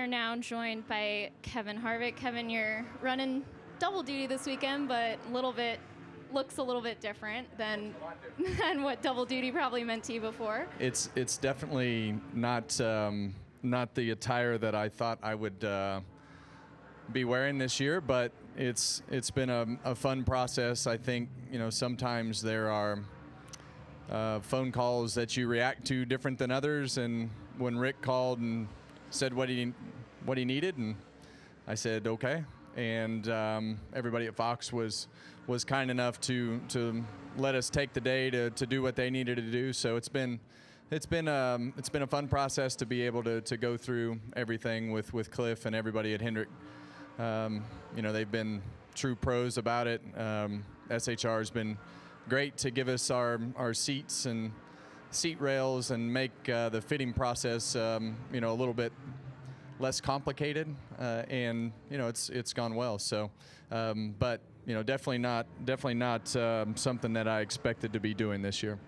now joined by Kevin Harvick. Kevin, you're running double duty this weekend, but looks a little bit different than what double duty probably meant to you before. It's definitely not the attire that I thought I would be wearing this year, but it's been a fun process. I think sometimes there are phone calls that you react to different than others, and when Rick called and said what he needed, and I said okay, and everybody at Fox was kind enough to let us take the day to do what they needed to do. So it's been a fun process to be able to go through everything with Cliff and everybody at Hendrick. They've been true pros about it. SHR has been great to give us our seats and seat rails and make the fitting process a little bit less complicated, and it's gone well. So, but definitely not something that I expected to be doing this year.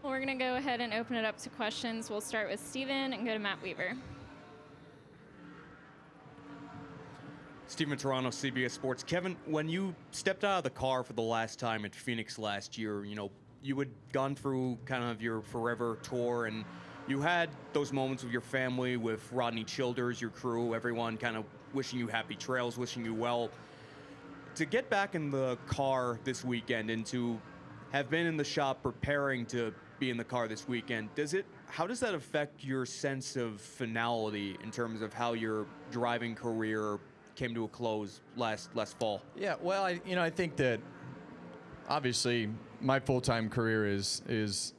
Well, we're going to go ahead and open it up to questions. We'll start with Steven and go to Matt Weaver. Steven Toronto, CBS Sports. Kevin, when you stepped out of the car for the last time at Phoenix last year, you had gone through kind of your forever tour, and you had those moments with your family, with Rodney Childers, your crew, everyone kind of wishing you happy trails, wishing you well. To get back in the car this weekend and to have been in the shop preparing to be in the car this weekend, how does that affect your sense of finality in terms of how your driving career came to a close last fall? Yeah, well, I think that obviously my full-time career is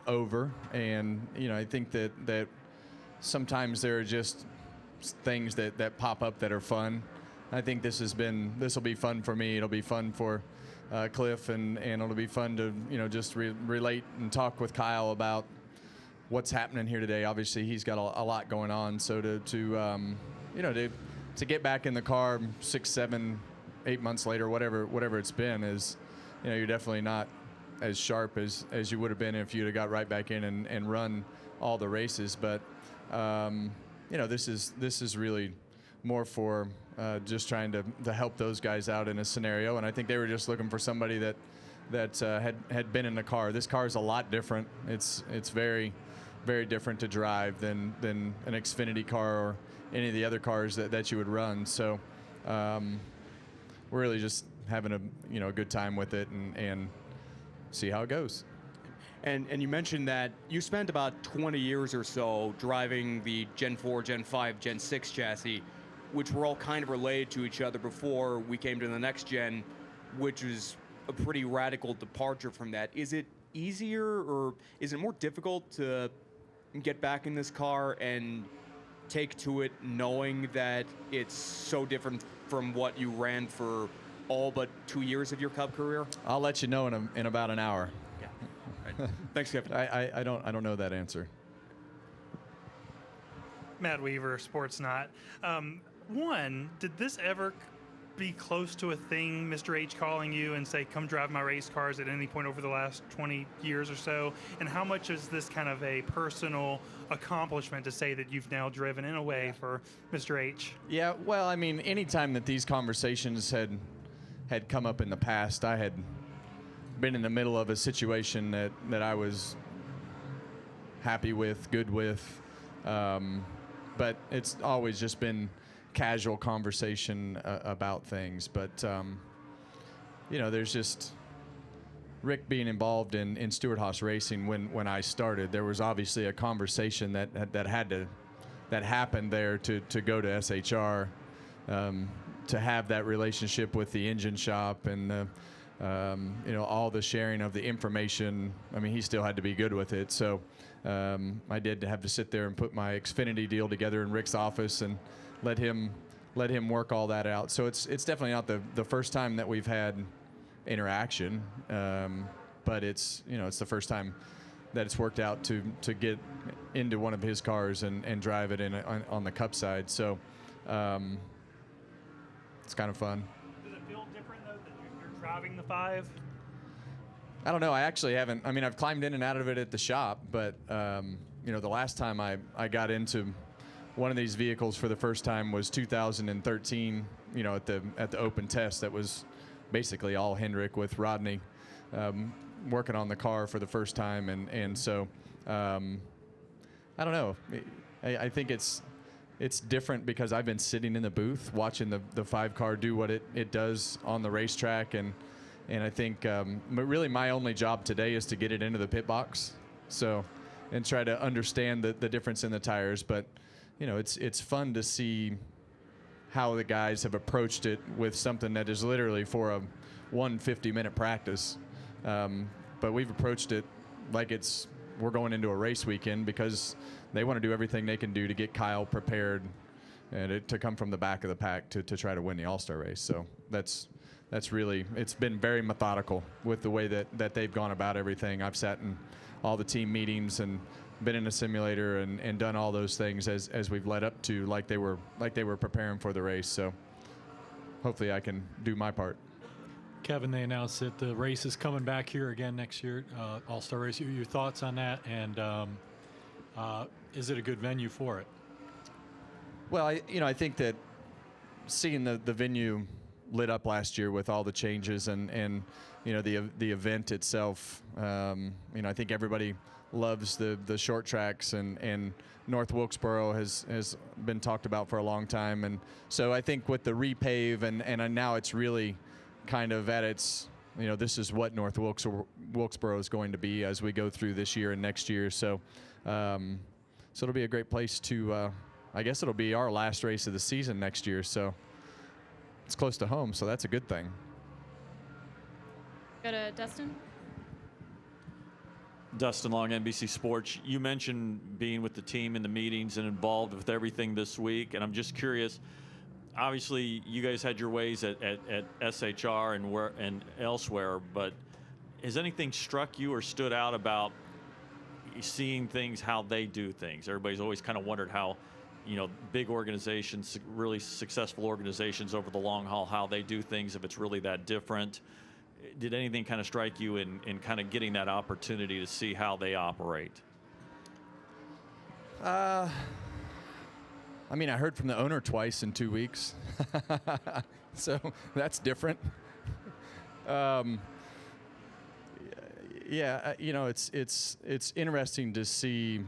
over, and I think that sometimes there are just things that pop up that are fun. I think this will be fun for me. It'll be fun for Cliff, and it'll be fun to just relate and talk with Kyle about what's happening here today. Obviously, he's got a lot going on, so to get back in the car 6, 7, 8 months later, whatever it's been, is you're definitely not as sharp as you would have been if you'd have got right back in and run all the races. But this is really more for just trying to help those guys out in a scenario, and I think they were just looking for somebody that had been in the car. This car is a lot different. It's very, very different to drive than an Xfinity car or any of the other cars that you would run. So we're really just having a good time with it and see how it goes. And you mentioned that you spent about 20 years or so driving the Gen 4, Gen 5, Gen 6 chassis, which were all kind of related to each other before we came to the next gen, which was a pretty radical departure from that. Is it easier or is it more difficult to get back in this car and take to it knowing that it's so different from what you ran for all but 2 years of your Cup career? I'll let you know in about an hour. Yeah. Right. Thanks, Kevin. I don't know that answer. Matt Weaver, Sportsnot. One, did this ever be close to a thing, Mr. H calling you and say, come drive my race cars at any point over the last 20 years or so? And how much is this kind of a personal accomplishment to say that you've now driven in a way for Mr. H? Yeah, well, I mean, anytime that these conversations had come up in the past, I had been in the middle of a situation that I was happy with, good with, but it's always just been casual conversation about things. But there's just Rick being involved in Stewart-Haas Racing when I started. There was obviously a conversation that happened there to go to SHR, to have that relationship with the engine shop and all the sharing of the information. I mean, he still had to be good with it. So I did have to sit there and put my Xfinity deal together in Rick's office and let him work all that out. So it's definitely not the first time that we've had interaction, but it's the first time that it's worked out to get into one of his cars and drive it on the Cup side. So it's kind of fun. Does it feel different though that you're driving the 5? I don't know. I actually haven't. I mean, I've climbed in and out of it at the shop, but the last time I got into one of these vehicles for the first time was 2013. You know, at the open test, that was basically all Hendrick with Rodney working on the car for the first time, and so I don't know. I think it's different because I've been sitting in the booth watching the 5-car do what it does on the racetrack, and I think but really my only job today is to get it into the pit box, so and try to understand the difference in the tires. But you know, it's fun to see how the guys have approached it with something that is literally for a 150-minute practice. But we've approached it like we're going into a race weekend because they want to do everything they can do to get Kyle prepared and to come from the back of the pack to try to win the All-Star race. So that's really, it's been very methodical with the way that they've gone about everything. I've sat in all the team meetings and been in a simulator and done all those things as we've led up to like they were preparing for the race. So hopefully I can do my part. Kevin, they announced that the race is coming back here again next year, All-Star race. Your thoughts on that, and is it a good venue for it? Well, I think that seeing the venue lit up last year with all the changes and you know, the event itself, you know, I think everybody loves the short tracks, and North Wilkesboro has been talked about for a long time, and so I think with the repave and now it's really kind of at its, you know, this is what North Wilkesboro is going to be as we go through this year and next year. So so it'll be a great place to, I guess it'll be our last race of the season next year. So it's close to home, so that's a good thing. Go to Dustin. Dustin Long, NBC Sports. You mentioned being with the team in the meetings and involved with everything this week, and I'm just curious. Obviously, you guys had your ways at SHR and elsewhere, but has anything struck you or stood out about seeing things, how they do things? Everybody's always kind of wondered how, you know, big organizations, really successful organizations over the long haul, how they do things, if it's really that different. Did anything kind of strike you in kind of getting that opportunity to see how they operate? I mean, I heard from the owner twice in 2 weeks, so that's different. Yeah, you know, it's interesting to see,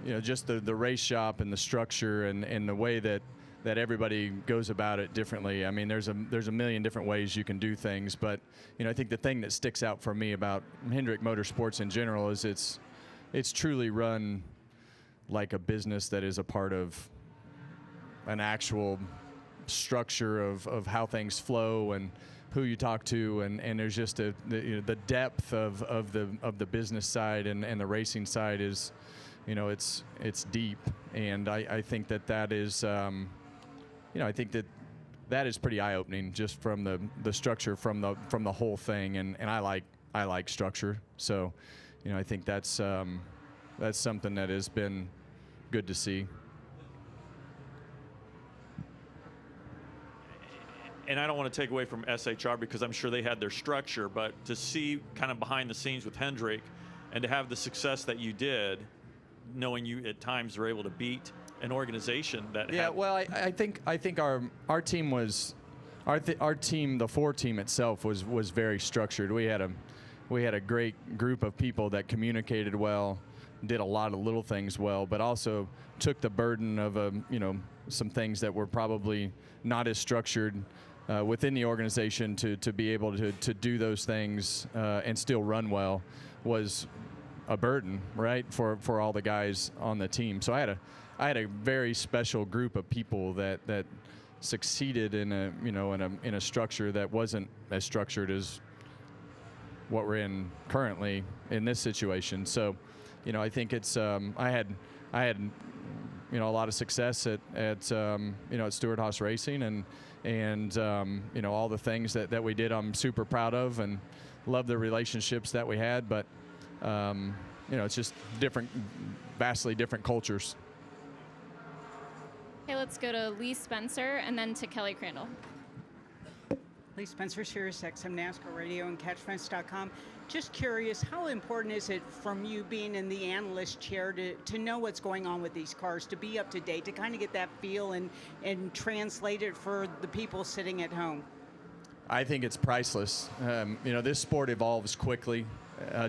you know, just the race shop and the structure and the way that everybody goes about it differently. I mean, there's a million different ways you can do things, but you know, I think the thing that sticks out for me about Hendrick Motorsports in general is it's truly run like a business that is a part of an actual structure of how things flow and who you talk to, and there's just the depth of the business side and the racing side is, you know, it's deep, and I think that is you know, I think that is pretty eye-opening just from the structure from the whole thing, and I like structure, so you know, I think that's something that has been good to see. And I don't want to take away from SHR because I'm sure they had their structure, but to see kind of behind the scenes with Hendrick and to have the success that you did, knowing you at times were able to beat an organization that yeah, well, I think our team was our team, the 4 team itself was very structured. We had a great group of people that communicated well, did a lot of little things well, but also took the burden of you know, some things that were probably not as structured within the organization to be able to do those things and still run well was a burden, right, for all the guys on the team. So I had a very special group of people that succeeded in a structure that wasn't as structured as what we're in currently in this situation. So, you know, I think it's I had you know, a lot of success at you know, at Stewart-Haas Racing, and you know, all the things that we did I'm super proud of and love the relationships that we had, but you know, it's just vastly different cultures. Okay, let's go to Lee Spencer and then to Kelly Crandall. Lee Spencer, Sirius XM NASCAR Radio and CatchFence.com. Just curious, how important is it from you being in the analyst chair to know what's going on with these cars, to be up to date, to kind of get that feel and translate it for the people sitting at home? I think it's priceless. This sport evolves quickly.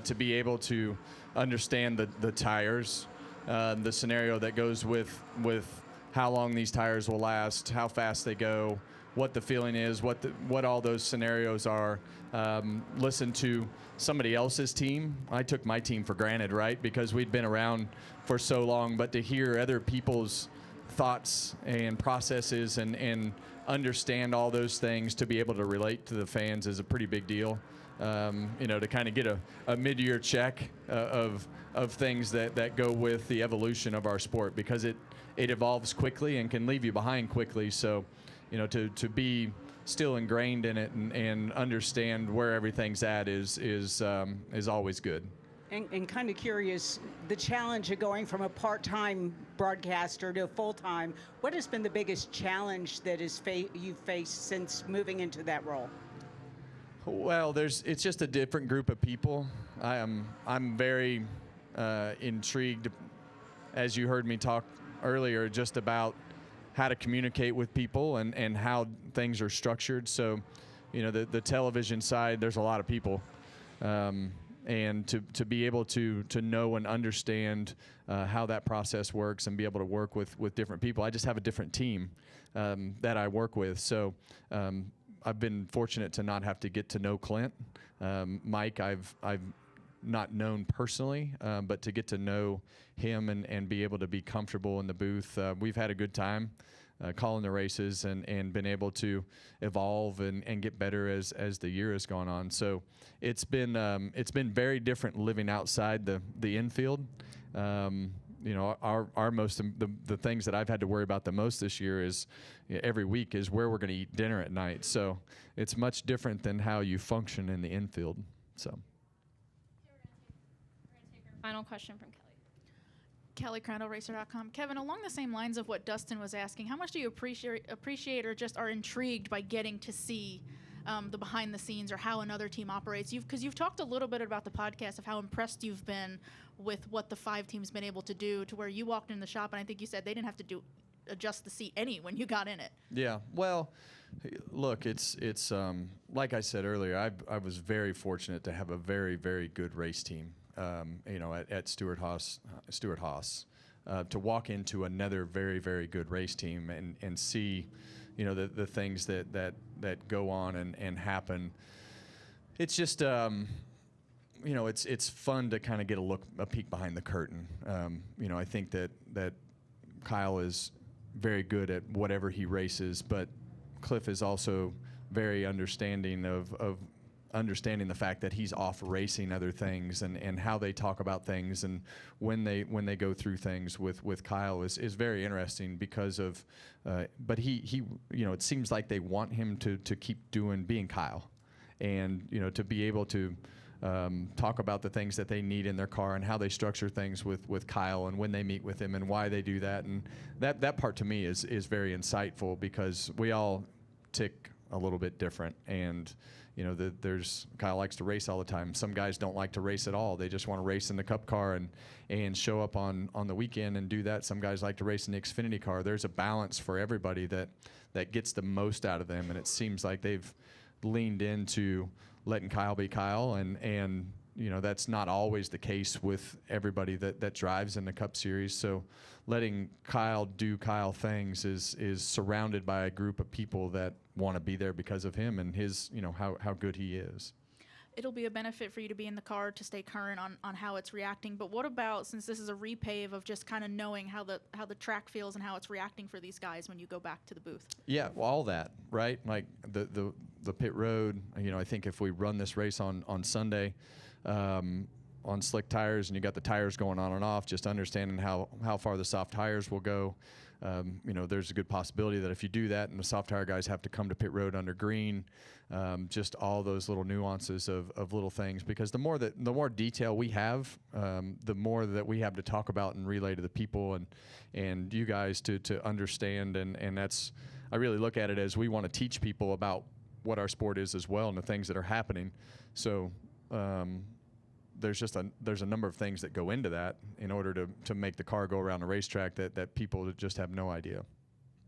To be able to understand the tires, the scenario that goes with how long these tires will last, how fast they go, what the feeling is, what all those scenarios are. Listen to somebody else's team. I took my team for granted, right? Because we'd been around for so long, but to hear other people's thoughts and processes and understand all those things, to be able to relate to the fans is a pretty big deal. To kind of get a mid-year check of things that go with the evolution of our sport, because it evolves quickly and can leave you behind quickly. So, to be still ingrained in it and understand where everything's at is always good. And kind of curious, the challenge of going from a part-time broadcaster to a full-time, what has been the biggest challenge that you've faced since moving into that role? Well, it's just a different group of people. I'm very intrigued, as you heard me talk earlier, just about how to communicate with people and how things are structured. So, the television side, there's a lot of people. And to be able to know and understand how that process works and be able to work with different people. I just have a different team that I work with. So I've been fortunate to not have to get to know Clint. Mike, I've not known personally, but to get to know him and be able to be comfortable in the booth. We've had a good time calling the races and been able to evolve and get better as the year has gone on. So it's been very different living outside the infield. Our most the things that I've had to worry about the most this year is every week is where we're going to eat dinner at night. So it's much different than how you function in the infield. So. Final question from Kelly. Kelly CrandallRacer.com. Kevin, along the same lines of what Dustin was asking, how much do you appreciate or just are intrigued by getting to see the behind the scenes or how another team operates? Because you've talked a little bit about the podcast of how impressed you've been with what the 5 teams been able to do, to where you walked in the shop and I think you said they didn't have to adjust the seat any when you got in it. Yeah, well, look, it's like I said earlier, I was very fortunate to have a very, very good race team. At Stewart-Haas, to walk into another very, very good race team and see, the things that go on and happen. It's just, it's fun to kind of get a peek behind the curtain. I think that Kyle is very good at whatever he races, but Cliff is also very understanding of understanding the fact that he's off racing other things and how they talk about things and when they go through things with Kyle is very interesting because of but he it seems like they want him to keep being Kyle and to be able to talk about the things that they need in their car and how they structure things with Kyle and when they meet with him and why they do that, and that part to me is very insightful because we all tick a little bit different. And there's Kyle likes to race all the time. Some guys don't like to race at all. They just want to race in the Cup car and show up on the weekend and do that. Some guys like to race in the Xfinity car. There's a balance for everybody that gets the most out of them, and it seems like they've leaned into letting Kyle be Kyle, and that's not always the case with everybody that drives in the Cup Series. So letting Kyle do Kyle things is surrounded by a group of people that want to be there because of him and his, how good he is. It'll be a benefit for you to be in the car to stay current on how it's reacting. But what about, since this is a repave of just kind of knowing how the track feels and how it's reacting for these guys when you go back to the booth? Yeah, well, all that, right? Like the pit road, I think if we run this race on Sunday on slick tires and you got the tires going on and off, just understanding how far the soft tires will go. There's a good possibility that if you do that and the soft tire guys have to come to pit road under green, just all those little nuances of little things, because the more detail we have, the more that we have to talk about and relay to the people and you guys to understand. And that's, I really look at it as we want to teach people about what our sport is as well and the things that are happening. So there's a number of things that go into that in order to make the car go around the racetrack that people just have no idea.